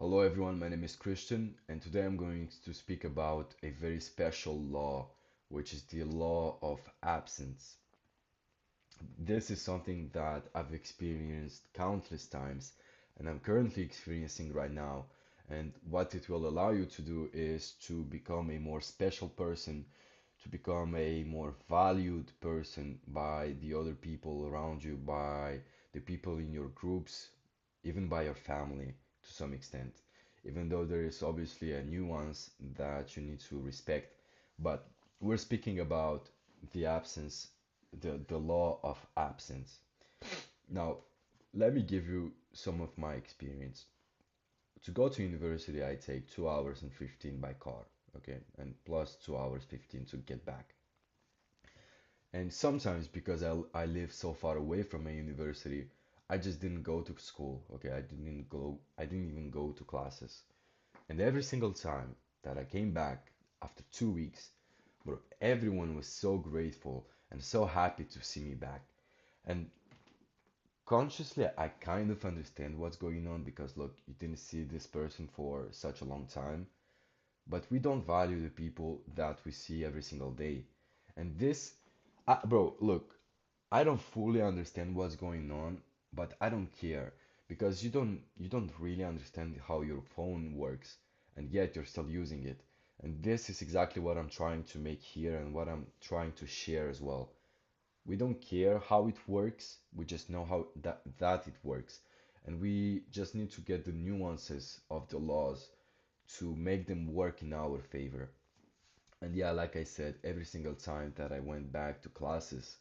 Hello everyone, my name is Christian, and today I'm going to speak about a very special law, which is the law of absence. This is something that I've experienced countless times, and I'm currently experiencing right now. And what it will allow you to do is to become a more special person, to become a more valued person by the other people around you, by the people in your groups, even by your family to some extent. Even though there is obviously a nuance that you need to respect, but we're speaking about the absence, the law of absence. Now, let me give you some of my experience. To go to university, I take 2 hours and 15 by car, okay, and plus 2 hours 15 to get back. And sometimes because I live so far away from a university, I just didn't go to school, okay? I didn't even go to classes. And every single time that I came back after 2 weeks, bro, everyone was so grateful and so happy to see me back. And consciously, I kind of understand what's going on because look, you didn't see this person for such a long time, but we don't value the people that we see every single day. And this, bro, look, I don't fully understand what's going on, but I don't care because you don't really understand how your phone works, and yet you're still using it. And this is exactly what I'm trying to make here and what I'm trying to share as well. We don't care how it works, we just know how that it works. And we just need to get the nuances of the laws to make them work in our favor. And yeah, like I said, every single time that I went back to classes,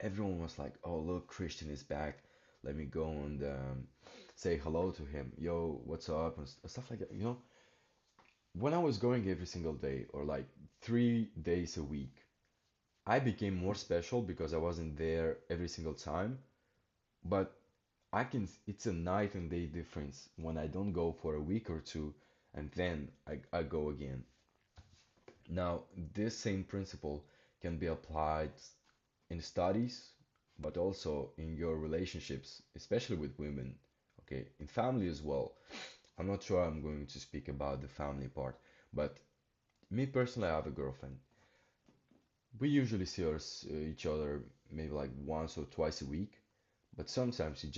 everyone was like, "Oh, look, Christian is back. Let me go and say hello to him. Yo, what's up?" And stuff like that. When I was going every single day or like 3 days a week, I became more special because I wasn't there every single time. But it's a night and day difference when I don't go for a week or two and then I go again. Now, this same principle can be applied in studies, but also in your relationships, especially with women, okay, in family as well. I'm not sure I'm going to speak about the family part, but me personally, I have a girlfriend. We usually see each other maybe like once or twice a week, but sometimes it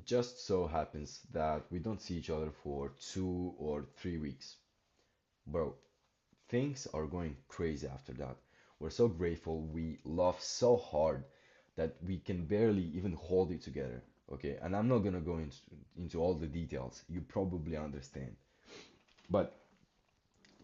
just so happens that we don't see each other for 2 or 3 weeks. Bro, things are going crazy after that. We're so grateful. We laugh so hard that we can barely even hold it together. Okay, and I'm not gonna go into all the details. You probably understand. But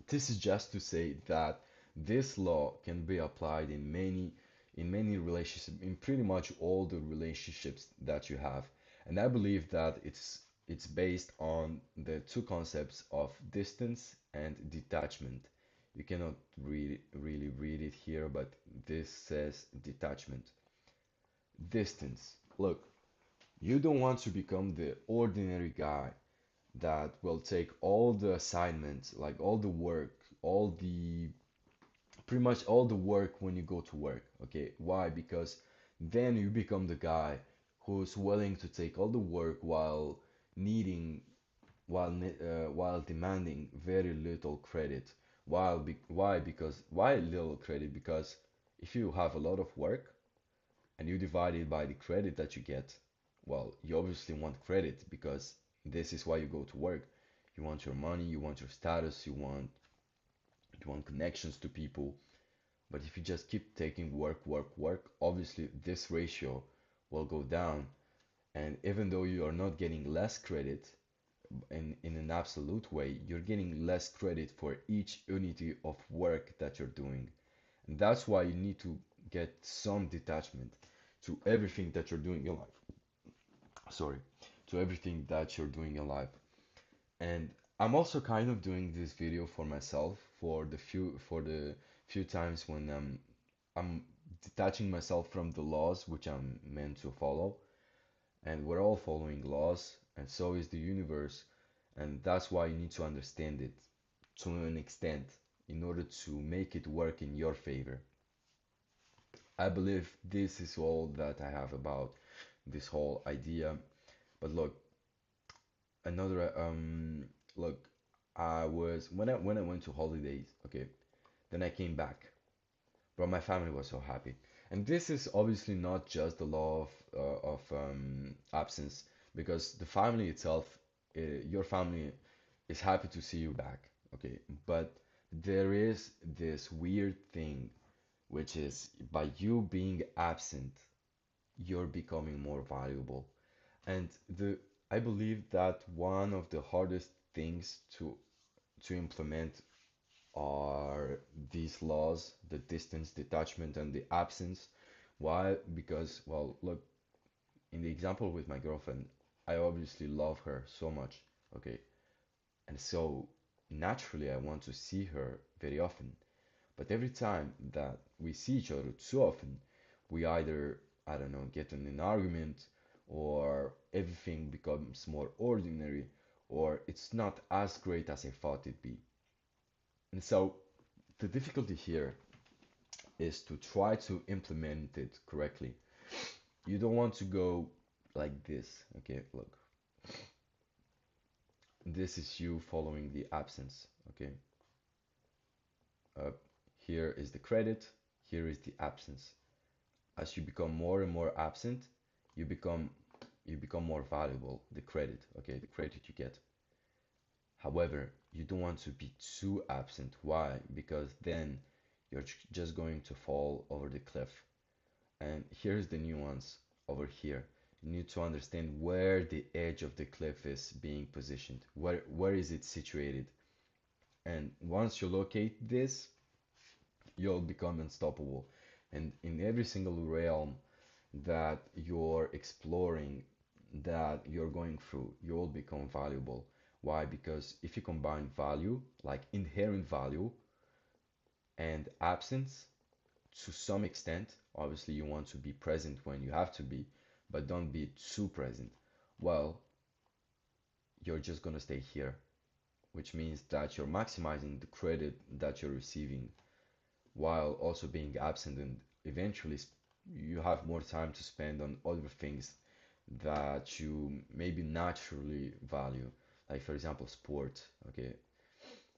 this is just to say that this law can be applied in many relationships, in pretty much all the relationships that you have. And I believe that it's based on the two concepts of distance and detachment. You cannot really read it here, but this says detachment. Distance. Look, you don't want to become the ordinary guy that will take all the assignments, like all the work, all the pretty much all the work when you go to work. Okay, why? Because then you become the guy who's willing to take all the work while needing, while demanding very little credit. Why? Because why little credit? Because if you have a lot of work and you divide it by the credit that you get, well, you obviously want credit because this is why you go to work. You want your money, you want your status, you want connections to people. But if you just keep taking work, work, work, obviously this ratio will go down. And even though you are not getting less credit in an absolute way, you're getting less credit for each unity of work that you're doing. And that's why you need to get some detachment to everything that you're doing in life. Sorry, to everything that you're doing in life. And I'm also kind of doing this video for myself for the few times when I'm detaching myself from the laws which I'm meant to follow. And we're all following laws, and so is the universe. And that's why you need to understand it to an extent in order to make it work in your favor. I believe this is all that I have about this whole idea. But look, another I was when I went to holidays, okay, then I came back, but my family was so happy. And this is obviously not just the law of absence, because the family itself, your family is happy to see you back, okay? But there is this weird thing, which is by you being absent, you're becoming more valuable. And the I believe that one of the hardest things to implement are these laws, the distance, detachment, and the absence. Why? Because, well, look, in the example with my girlfriend, I obviously love her so much, okay? And so naturally, I want to see her very often. But every time that we see each other too often, we either, I don't know, get in an argument, or everything becomes more ordinary, or it's not as great as I thought it'd be. And so the difficulty here is to try to implement it correctly. You don't want to go like this. Okay, look. This is you following the absence. Okay. Uh, Here is the credit. Here is the absence. As you become more and more absent, you become you become more valuable. The credit. Okay, the credit you get. However, you don't want to be too absent. Why? Because then you're just going to fall over the cliff. And here's the nuance over here. You need to understand where the edge of the cliff is being positioned. Where is it situated? And once you locate this, you'll become unstoppable. And in every single realm that you're exploring, that you're going through, you'll become valuable. Why? Because if you combine value, like inherent value, and absence, to some extent, obviously you want to be present when you have to be, but don't be too present. Well, you're just gonna stay here, which means that you're maximizing the credit that you're receiving while also being absent, and eventually you have more time to spend on other things that you maybe naturally value, like for example sport, okay,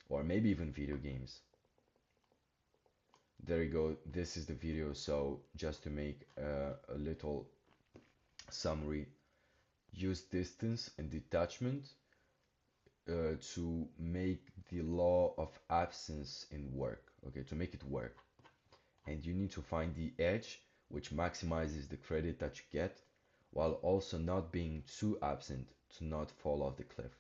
or maybe even video games. There you go. This is the video. So just to make a little summary, use distance and detachment to make the law of absence in work, okay, to make it work. And you need to find the edge which maximizes the credit that you get while also not being too absent to not fall off the cliff.